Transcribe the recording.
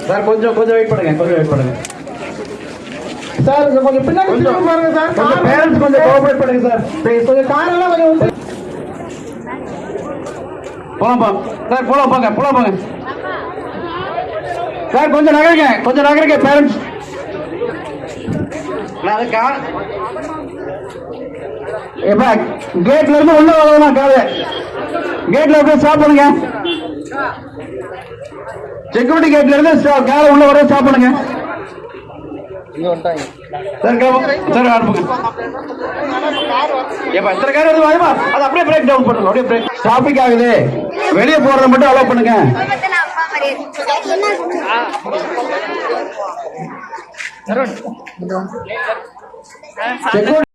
Sir கொஞ்சம் wait பண்ணுங்க, sir கொஞ்சம் பின்னாடி பாருங்க சார். பேரண்ட்ஸ் கொஞ்சம் கோஆபரேட் பண்ணுங்க சார். கொஞ்சம் காரெல்லாம் கொஞ்சம் போலாம் சார், போங்க சார். கொஞ்சம் நகருங்க பேரண்ட்ஸ். கேட்ல இருந்து உள்ள வரலாம். கேட்ல போய் ஸ்டாப் பண்ணுங்க. செக்யூரிட்டி கேட்ல இருந்து காரை உள்ள வர ஸ்டாப் பண்ணுங்க சார். அனுப்புங்க. எத்தனை கார் வருது வாயுமா, அது அப்படியே பிரேக் டவுன் பண்ணுங்க. அப்படியே பிரேக் டிராபிக் ஆகுது, வெளியே போறத மட்டும் அலோவ் பண்ணுங்க. செக்யூரிட்டி